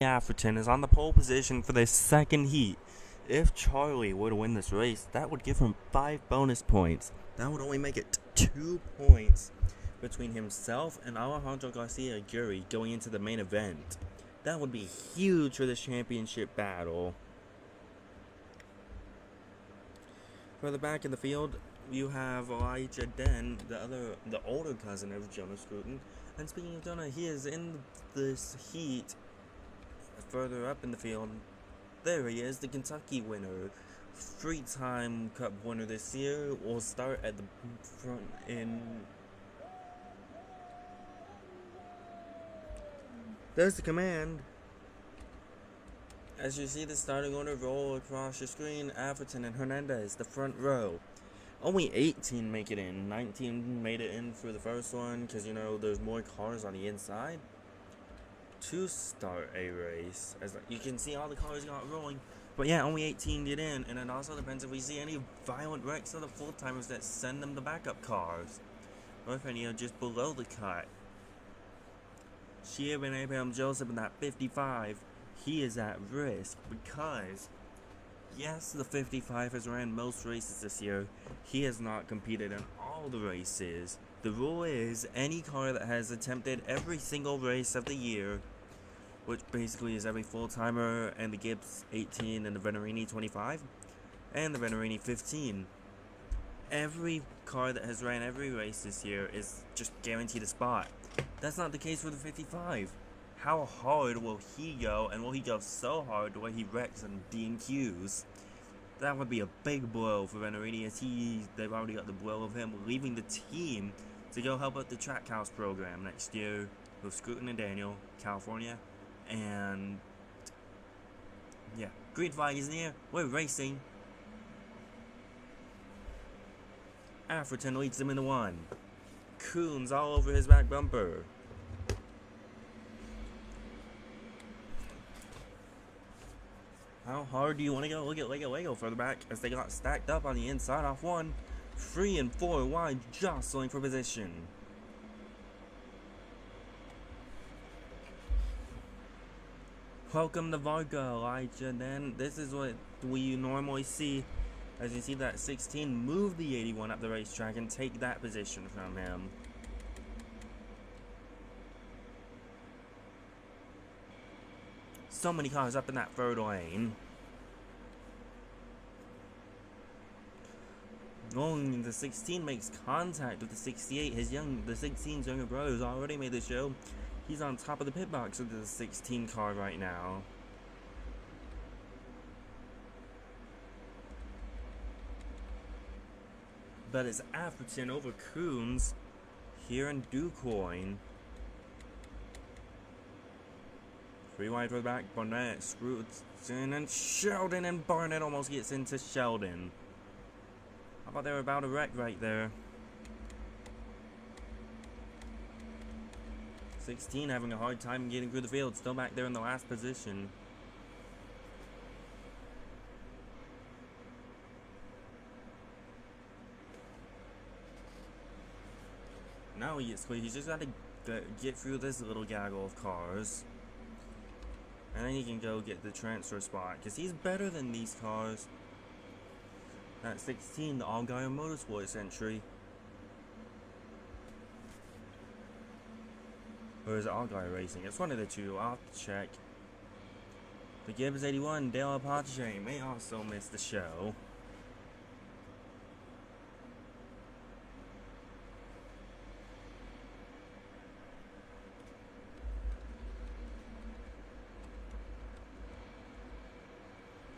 African is on the pole position for the second heat. If Charlie were to win this race, that would give him 5 bonus points. That would only make it 2 points between himself and Alejandro Garcia Aguirre going into the main event. That would be huge for this championship battle. Further back in the field, you have Elijah Den, the older cousin of Jonah Scruton. And speaking of Jonah, he is in this heat. Further up in the field, there he is, the Kentucky winner. 3-time Cup winner this year. Will start at the front in. There's the command. As you see the starting order roll across your screen, Atherton and Hernandez, the front row. Only 18 make it in. 19 made it in for the first one, because there's more cars on the inside to start a race. As you can see, all the cars got rolling, but yeah, only 18 get in. And it also depends if we see any violent wrecks of the full-timers that send them the backup cars, or if any are just below the cut. Sheehan and Abraham Joseph in that 55, he is at risk because, yes, the 55 has ran most races this year. He has not competed in all the races. The rule is any car that has attempted every single race of the year, which basically is every full-timer and the Gibbs 18 and the Venerini 25 and the Venerini 15. Every car that has ran every race this year is just guaranteed a spot. That's not the case for the 55. How hard will he go, and will he go so hard to where he wrecks and DNQs? That would be a big blow for Venerini, as they've already got the blow of him leaving the team to go help out the Trackhouse program next year with Scruton and Daniel, California. And yeah, green flag is in the air. We're racing. Atherton leads him into one. Coons all over his back bumper. How hard do you want to go? Look at Lego further back as they got stacked up on the inside off one. 3 and 4 wide, jostling for position. Welcome to VARCA, Elijah. Then this is what we normally see. As you see that 16 move the 81 up the racetrack and take that position from him. So many cars up in that third lane. Only the 16 makes contact with the 68. The 16's younger brother has already made the show. He's on top of the pit box of the 16 car right now. But it's Atherton over Coons here in Duquoin. 3 wide for the back, Barnett, Scruton, and Sheldon, and Barnett almost gets into Sheldon. How about they were about to wreck right there? 16 having a hard time getting through the field, still back there in the last position. Now he gets clear. He's just got to get through this little gaggle of cars. And then he can go get the transfer spot, because he's better than these cars. At 16, the All-Gaier Motorsports entry. Or is it All-Gaier Racing? It's one of the two. I'll have to check. The Gibbs 81, Dale Apache, may also miss the show.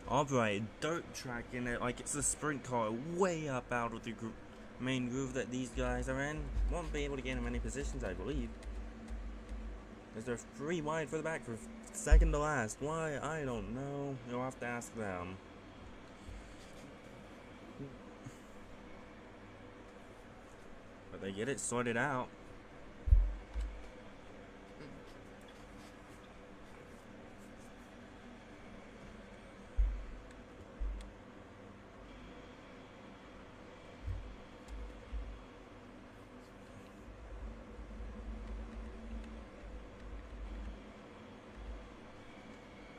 Alright, dirt track in it, like it's a sprint car way up out of the main groove that these guys are in. Won't be able to gain in many positions, I believe. Is there 3 wide for the back for second to last? Why? I don't know. You'll have to ask them. But they get it sorted out.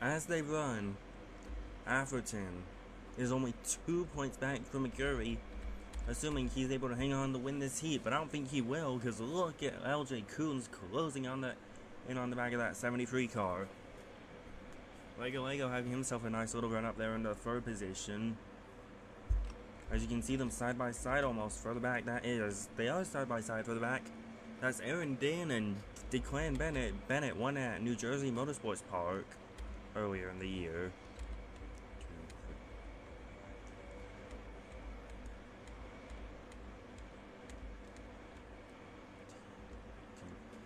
As they run, Atherton is only 2 points back from McCurry, assuming he's able to hang on to win this heat, but I don't think he will, because look at LJ Coons closing on the back of that 73 car. Lego having himself a nice little run up there in the third position. As you can see them side by side almost further back, they are side by side further back. That's Aaron Dan and Declan Bennett. Bennett won at New Jersey Motorsports Park earlier in the year.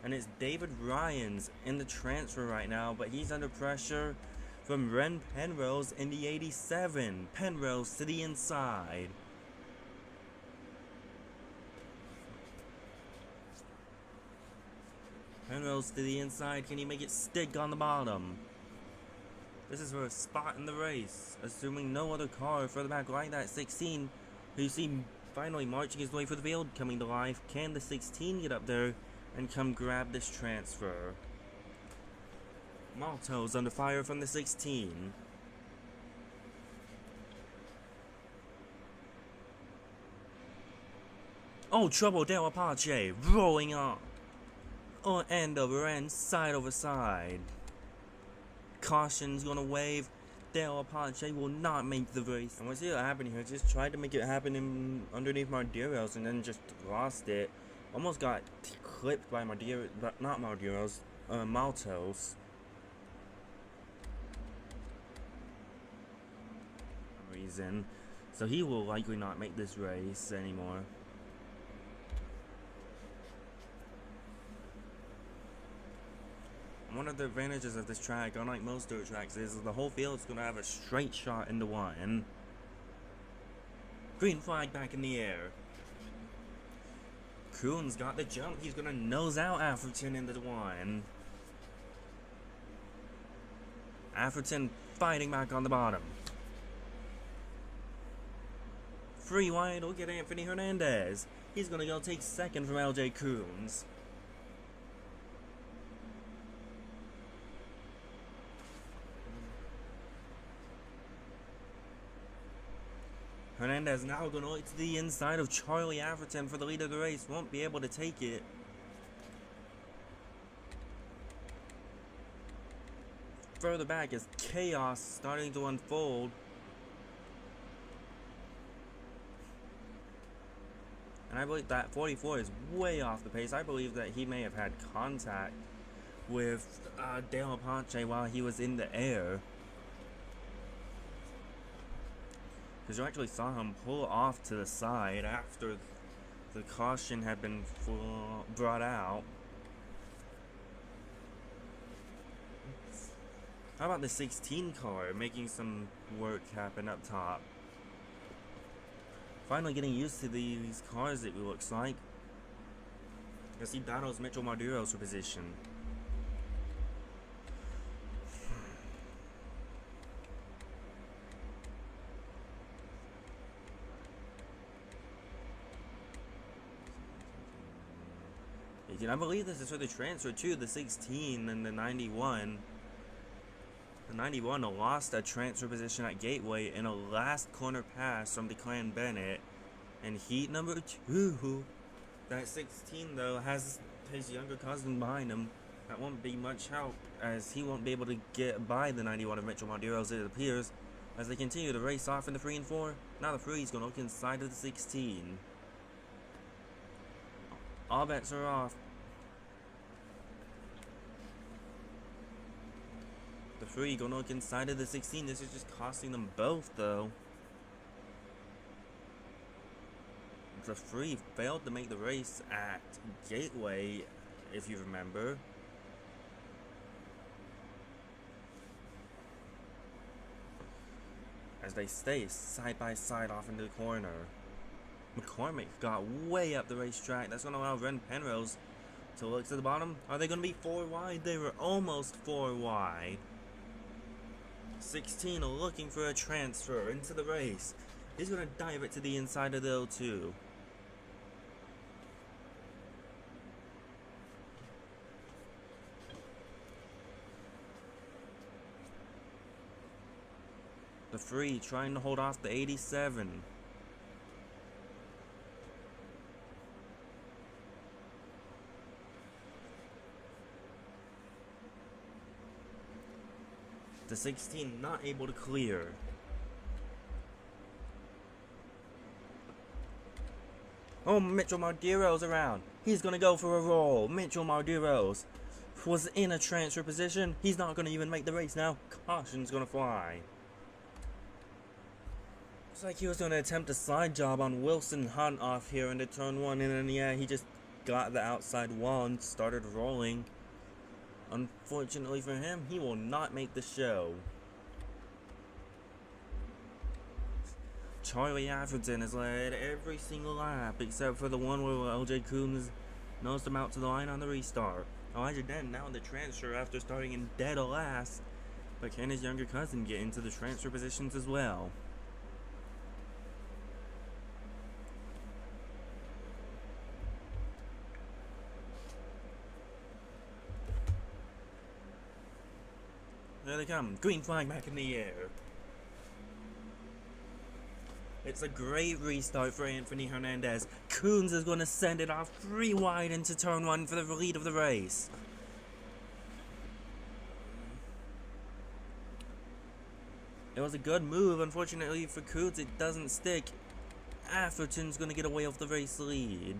And it's David Ryans in the transfer right now, but he's under pressure from Ren Penrose in the 87. Penrose to the inside. Penrose to the inside. Can he make it stick on the bottom? This is for a spot in the race, assuming no other car further back like that 16, who you see finally marching his way for the field, coming to life. Can the 16 get up there and come grab this transfer? Malto's under fire from the 16. Oh, trouble, Del Apache rolling up. On end over end, side over side. Caution's gonna wave. Del Apache will not make the race. And what's happening here? Just tried to make it happen underneath Mardiros and then just lost it. Almost got clipped by Mardiros, but not Mardiros, Maltos. Reason. So he will likely not make this race anymore. One of the advantages of this track, unlike most dirt tracks, is the whole field's going to have a straight shot into one. Green flag back in the air. Coon's got the jump. He's going to nose out Atherton into the one. Atherton fighting back on the bottom. Free wide, we'll get Anthony Hernandez. He's going to go take second from LJ Coons. Hernandez now going to look to the inside of Charlie Atherton for the lead of the race. Won't be able to take it. Further back is chaos starting to unfold. And I believe that 44 is way off the pace. I believe that he may have had contact with Dale Apache while he was in the air. Because you actually saw him pull off to the side after the caution had been brought out. How about the 16 car making some work happen up top? Finally getting used to these cars, it looks like. As he battles Mitchell Mardiros for position. I believe this is for the transfer too, the 16 and the 91. The 91 lost a transfer position at Gateway in a last corner pass from Declan Bennett. And heat number 2, that 16 though has his younger cousin behind him. That won't be much help, as he won't be able to get by the 91 of Mitchell Mardiros, it appears, as they continue to race off in the 3 and 4. Now the 3 is going to look inside of the 16. All bets are off. The 3 going to look inside of the 16. This is just costing them both, though. The 3 failed to make the race at Gateway, if you remember. As they stay side by side off into the corner. McCormick got way up the racetrack. That's going to allow Ren Penrose to look to the bottom. Are they going to be 4 wide? They were almost 4 wide. 16 looking for a transfer into the race. He's going to dive it to the inside of the L2. The 3 trying to hold off the 87. The 16 not able to clear. Oh, Mitchell Mardiro's around. He's gonna go for a roll. Mitchell Mardiro's was in a transfer position. He's not gonna even make the race now. Caution's gonna fly. Looks like he was gonna attempt a side job on Wilson Hunt off here into turn 1, and then yeah, he just got the outside wall and started rolling. Unfortunately for him, he will not make the show. Charlie Atherton has led every single lap except for the one where LJ Coombs nosed him out to the line on the restart. Elijah Dent now in the transfer after starting in dead last, but can his younger cousin get into the transfer positions as well? There they come. Green flag back in the air. It's a great restart for Anthony Hernandez. Coons is going to send it off 3 wide into turn 1 for the lead of the race. It was a good move. Unfortunately for Coons, it doesn't stick. Atherton's going to get away off the race lead.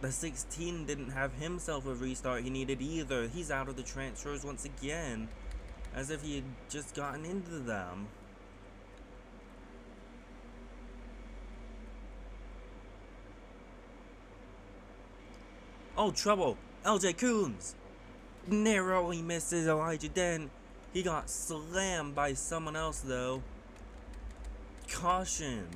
The 16 didn't have himself a restart he needed either. He's out of the transfers once again, as if he had just gotten into them. Oh, trouble! LJ Coombs narrowly misses Elijah Dent. He got slammed by someone else though. Caution.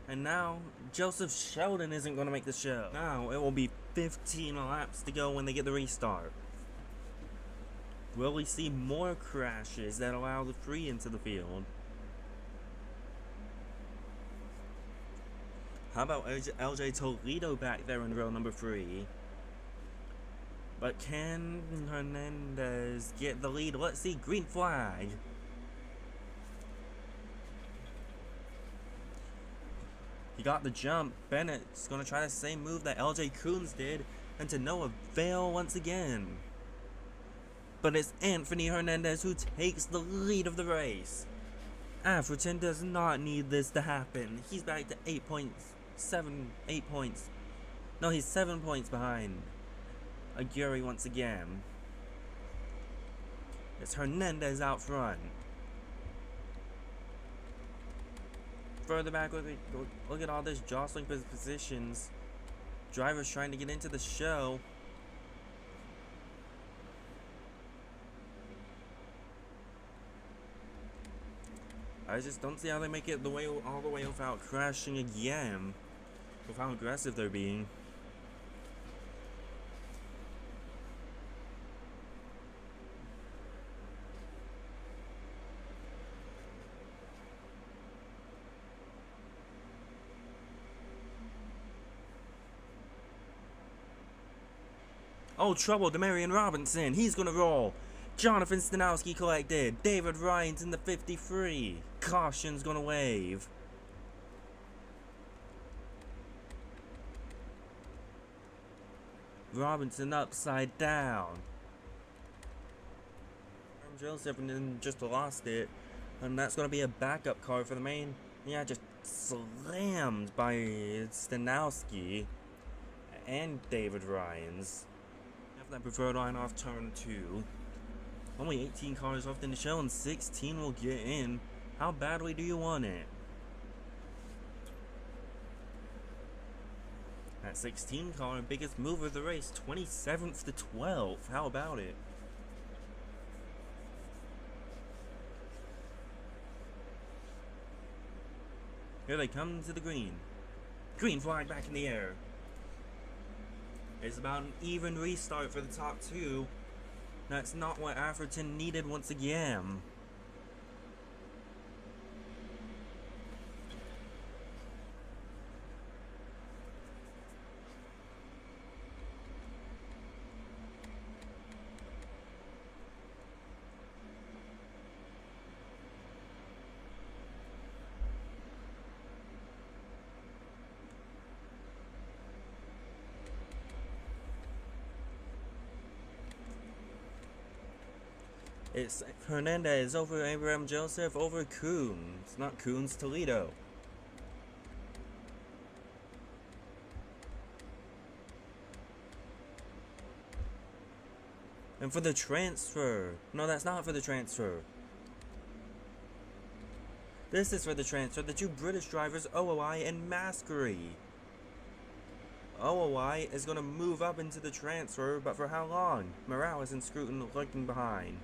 And now, Joseph Sheldon isn't going to make the show. Now, it will be 15 laps to go when they get the restart. Will we see more crashes that allow the 3 into the field? How about LJ Toledo back there in row number 3? But can Hernandez get the lead? Let's see. Green flag. He got the jump. Bennett's going to try the same move that LJ Coombs did, and to no avail once again. But it's Anthony Hernandez who takes the lead of the race. Atherton does not need this to happen. He's back to 8 points. 8 points. No, he's 7 points behind Aguirre once again. It's Hernandez out front. Further back, look at all this jostling positions. Drivers trying to get into the show. I just don't see how they make it all the way without crashing again. With how aggressive they're being. Oh, trouble, Demarion Robinson. He's gonna roll. Jonathan Stanowski collected. David Ryan's in the 53. Caution's gonna wave. Robinson upside down. Joseph just lost it. And that's gonna be a backup car for the main. Yeah, just slammed by Stanowski and David Ryan's. That preferred line off turn 2. Only 18 cars left in the show and 16 will get in. How badly do you want it? That 16 car, biggest mover of the race, 27th to 12th. How about it? Here they come to the green. Green flag back in the air. It's about an even restart for the top 2. That's not what Atherton needed once again. It's Hernandez over Abraham Joseph over Coons, not Coons, Toledo. And for the transfer. No, that's not for the transfer. This is for the transfer. The two British drivers, OOI and Maskery. OOI is going to move up into the transfer, but for how long? Morales and Scruton looking behind.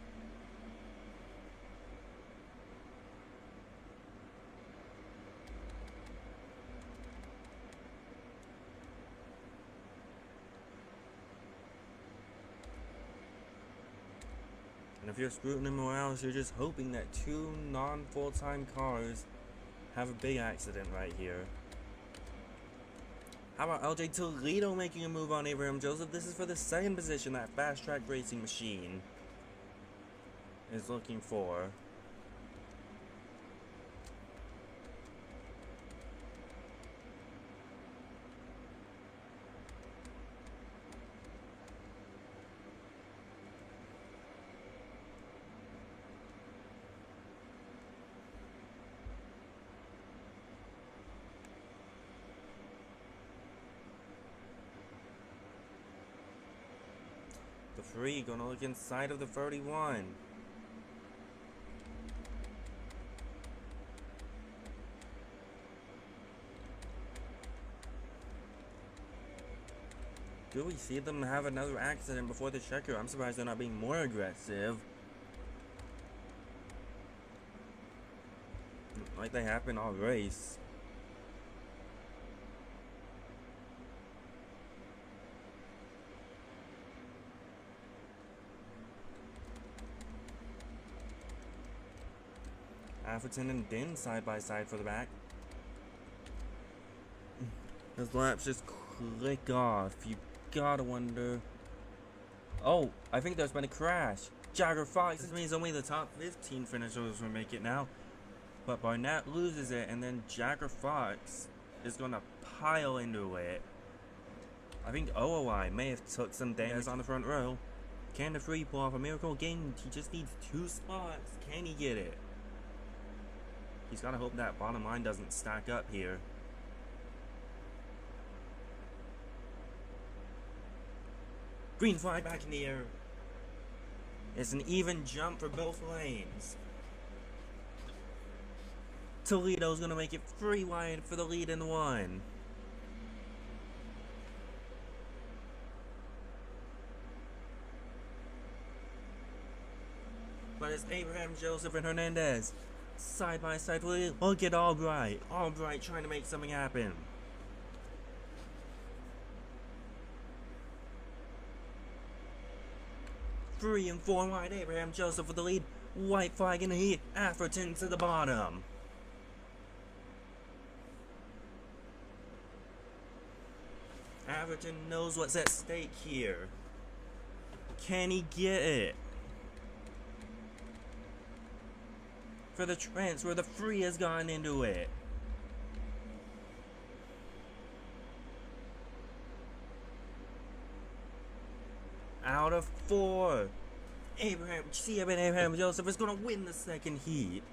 And if you're Scruton and Morales, you're just hoping that two non-full-time cars have a big accident right here. How about LJ Toledo making a move on Abraham Joseph? This is for the second position that Fast Track Racing Machine is looking for. The 3 gonna look inside of the 31. Do we see them have another accident before the checker? I'm surprised they're not being more aggressive. Like they happen all race. Atherton and Din side by side for the back. His laps just click off. You gotta wonder. Oh, I think there's been a crash. Jagger Fox. This means only the top 15 finishers will make it now. But Barnett loses it, and then Jagger Fox is gonna pile into it. I think OOI may have took some damage on the front row. Can the 3 pull off a miracle game? He just needs 2 spots. Can he get it? He's gotta hope that bottom line doesn't stack up here. Green flag back in the air. It's an even jump for both lanes. Toledo's gonna make it 3 wide for the lead in 1. But it's Abraham Joseph and Hernandez side by side. Look at Albright. Albright trying to make something happen. Three and 4 wide. Abraham Joseph with the lead. White flag in the heat. Atherton to the bottom. Atherton knows what's at stake here. Can he get it? For the transfer, the 3 has gone into it. Out of 4. Abraham Joseph is going to win the second heat.